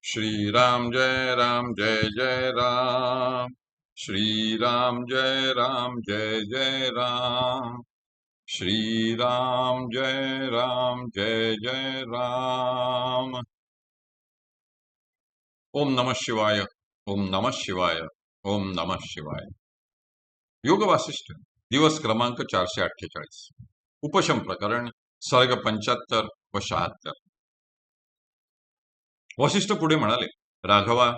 श्री राम जय जय राम। श्री राम जय जय राम। श्री राम जय राम। ओम नमः शिवाय। ओम नमः शिवाय। ओम नमः शिवाय। योग वासिष्ठ दिवस क्रमांक 448। उपशम प्रकरण सर्ग 75 व 76। वशिष्ठ पुढे म्हणाले, राघवा,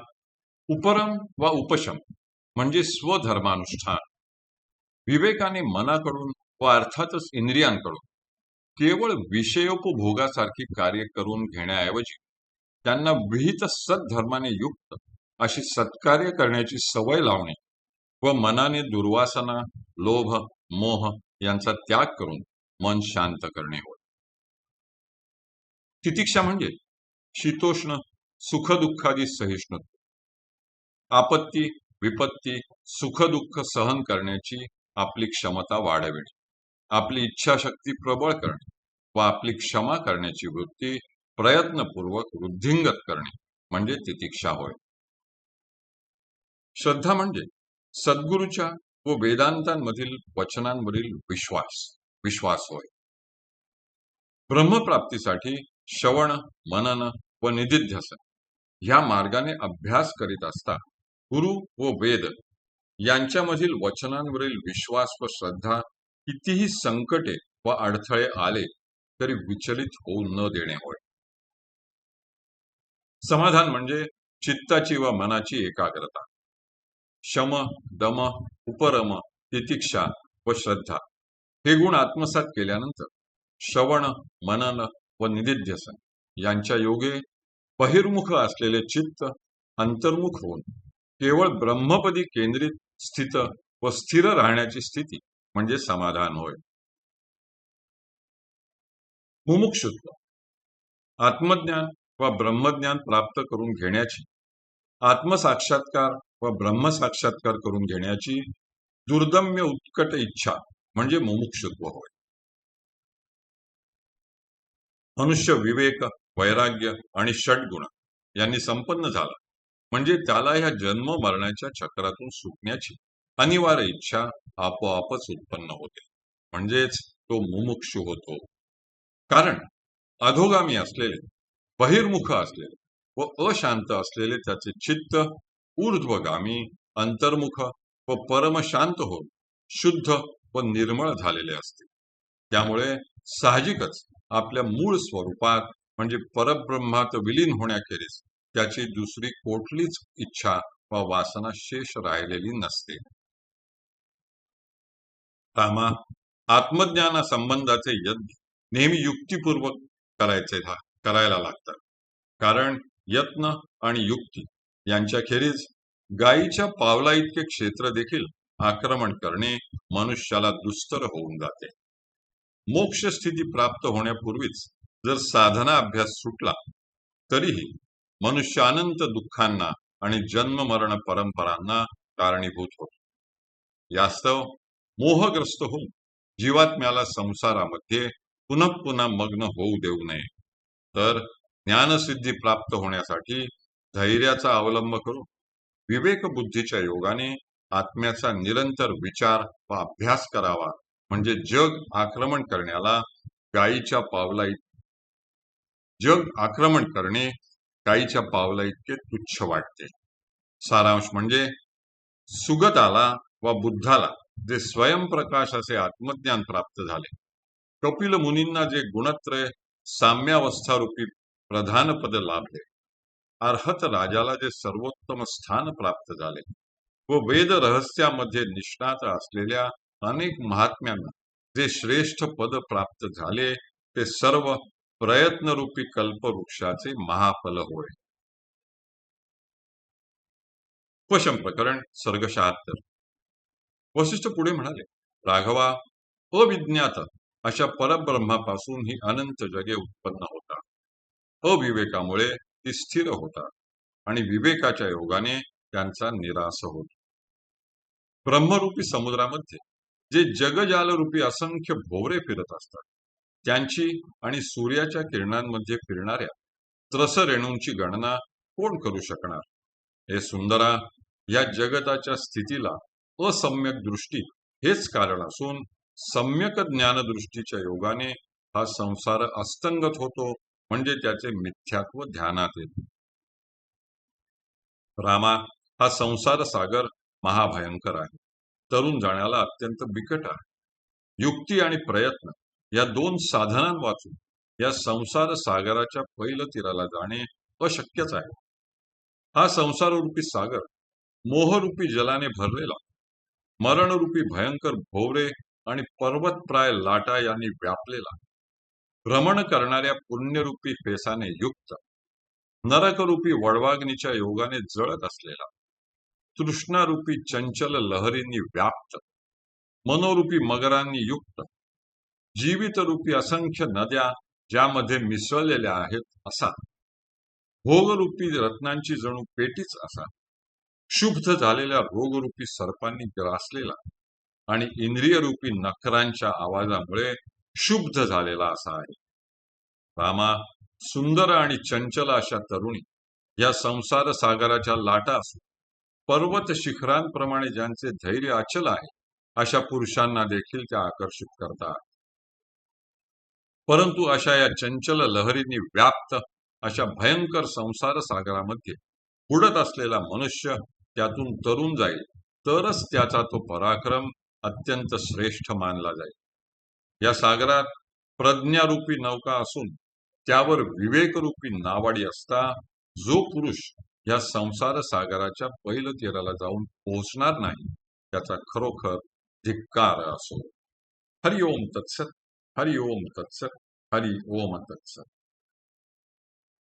उपरम व उपशम म्हणजे स्वधर्मानुष्ठान विवेकाने मनाकडून व अर्थातच इंद्रियांकडून केवळ विषयोपभोगासारखी कार्य करून घेण्याऐवजी त्यांना विहित सद्धर्माने युक्त अशी सत्कार्य करण्याची सवय लावणे व मनाने दुर्वासना, लोभ, मोह यांचा त्याग करून मन शांत करणे होय. तितिक्षा म्हणजे शीतोष्ण, सुखदुःखादी सहिष्णुता, आपत्ती, विपत्ती, सुखदुःख सहन करण्याची आपली क्षमता वाढविणे, आपली इच्छाशक्ती प्रबळ करणे व आपली क्षमा करण्याची वृत्ती प्रयत्नपूर्वक वृद्धिंगत करणे म्हणजे तितिक्षा होय. श्रद्धा म्हणजे सद्गुरूच्या व वेदांतांमधील वचनांवरील विश्वास होय. ब्रह्मप्राप्तीसाठी श्रवण, मनन व निदिध्यासन ह्या मार्गाने अभ्यास करीत असता गुरु व वेद यांच्यामधील वचनांवरील विश्वास व श्रद्धा कितीही संकटे व अडथळे आले तरी विचलित होऊ न देणे होय. समाधान म्हणजे चित्ताची व मनाची एकाग्रता. शम, दम, उपरम, तितिक्षा व श्रद्धा हे गुण आत्मसात केल्यानंतर श्रवण, मनन व निदिध्यासन यांच्या योगे बहिर्मुख असलेले चित्त अंतर्मुख होऊन केवळ ब्रह्मपदी केंद्रित स्थित व स्थिर राहण्याची स्थिती म्हणजे समाधान होय. मुमुक्षुत्व आत्मज्ञान व ब्रह्मज्ञान प्राप्त करून घेण्याची, आत्मसाक्षात्कार व ब्रह्मसाक्षात्कार करून घेण्याची दुर्दम्य उत्कट इच्छा म्हणजे मुमुक्षुत्व होय. मनुष्य विवेक, वैराग्य आणि षड्गुण यांनी संपन्न झाला म्हणजे त्याला ह्या जन्म मरणाच्या चक्रातून सुटण्याची अनिवार्य इच्छा आपोआपच उत्पन्न होते, म्हणजेच तो मुमुक्षु होतो. कारण अधोगामी असलेले, बहिर्मुख असलेले व अशांत असलेले त्याचे चित्त ऊर्ध्वगामी, अंतर्मुख व परमशांत होऊन शुद्ध व निर्मळ झालेले असते. त्यामुळे साहजिकच आपल्या मूळ स्वरूपात म्हणजे परब्रह्मात विलीन होण्याखेरीज त्याची दुसरी कुठलीच इच्छा व वासना शेष राहिलेली नसते. रामा, आत्मज्ञाना संबंधाचे यज्ञ नेहमी युक्तिपूर्वक करायला लागतात. कारण यत्न आणि युक्ती यांच्याखेरीज गायीच्या पावला इतके क्षेत्र देखील आक्रमण करणे मनुष्याला दुस्तर होऊन जाते. मोक्ष स्थिती प्राप्त होण्यापूर्वीच जर साधना अभ्यास सुटला तरीही मनुष्य अनंत दुःखांना आणि जन्म मरण परंपरांना कारणीभूत होतो. यास्तव मोहग्रस्त होऊन जीवात्म्याला संसारामध्ये पुन्हा पुन्हा मग्न होऊ देऊ नये. तर ज्ञानसिद्धी प्राप्त होण्यासाठी धैर्याचा अवलंब करून विवेक बुद्धीच्या योगाने आत्म्याचा निरंतर विचार व अभ्यास करावा, म्हणजे जग आक्रमण करणे गायीच्या पावला इतके तुच्छ वाटते. सारांश म्हणजे सुगताला व बुद्धाला जे स्वयंप्रकाश असे आत्मज्ञान प्राप्त झाले, कपिल मुनींना जे गुणत्रय साम्यावस्थारूपी प्रधानपद लाभले, अर्हत राजाला जे सर्वोत्तम स्थान प्राप्त झाले व वेद रहस्यामध्ये निष्णात असलेल्या अनेक महात्म्यांना जे श्रेष्ठ पद प्राप्त झाले, ते सर्व प्रयत्नरूपी कल्पवृक्षाचे महाफल होय. उपशम प्रकरण सर्ग 76. वशिष्ठ पुढे म्हणाले, राघवा, अविज्ञात अशा परब्रह्मापासून ही अनंत जगे उत्पन्न होतात. अविवेकामुळे ती स्थिर होतात आणि विवेकाच्या योगाने त्यांचा निराश होतो. ब्रह्मरूपी समुद्रामध्ये जे जगजालरूपी असंख्य भोवरे फिरत असतात, त्यांची आणि सूर्याच्या किरणांमध्ये फिरणाऱ्या त्रस रेणूंची गणना कोण करू शकणार? हे सुंदरा, या जगताच्या स्थितीला असम्यक दृष्टी हेच कारण असून सम्यक ज्ञानदृष्टीच्या योगाने हा संसार अस्तंगत होतो, म्हणजे त्याचे मिथ्यात्व ध्यानात येते. रामा, हा संसार सागर महाभयंकर आहे. तरुण जाण्याला अत्यंत बिकट आहे. युक्ती आणि प्रयत्न या दोन साधनांवाचून या संसार सागराच्या पैल तीराला जाणे अशक्यच आहे. हा संसाररूपी सागर मोहरूपी जलाने भरलेला, मरणरूपी भयंकर भोवरे आणि पर्वतप्राय लाटा यांनी व्यापलेला, भ्रमण करणाऱ्या पुण्यरूपी फेसाने युक्त, नरकरूपी वडवाग्नीच्या योगाने जळत असलेला, तृष्णारूपी चंचल लहरींनी व्याप्त, मनोरूपी मगरांनी युक्त, जीवितरूपी असंख्य नद्या ज्यामध्ये मिसळलेल्या आहेत असा, भोगरूपी रत्नांची जणू पेटीच असा, क्षुब्ध झालेल्या रोगरूपी सर्पांनी ग्रासलेला आणि इंद्रियरूपी नखरांच्या आवाजामुळे क्षुब्ध झालेला असा आहे. रामा, सुंदर आणि चंचल अशा तरुणी या संसार सागराच्या लाटा असून पर्वत शिखरांप्रमाणे ज्यांचे धैर्य अचल आहे अशा पुरुषांना देखील त्या आकर्षित करतात. परंतु अशा या चंचल लहरींनी व्याप्त अशा भयंकर संसार सागरामध्ये बुडत असलेला मनुष्य त्यातून तरून जाईल, तरच त्याचा तो पराक्रम अत्यंत श्रेष्ठ मानला जाईल. या सागरात प्रज्ञारूपी नौका असून त्यावर विवेकरूपी नावाडी असता जो पुरुष या संसार सागराच्या पैल तीराला जाऊन पोहोचणार नाही, त्याचा खरोखर धिक्कार असो. हरि ओम तत्सत. हरि ओम तत्सत. हरि ओम तत्सत.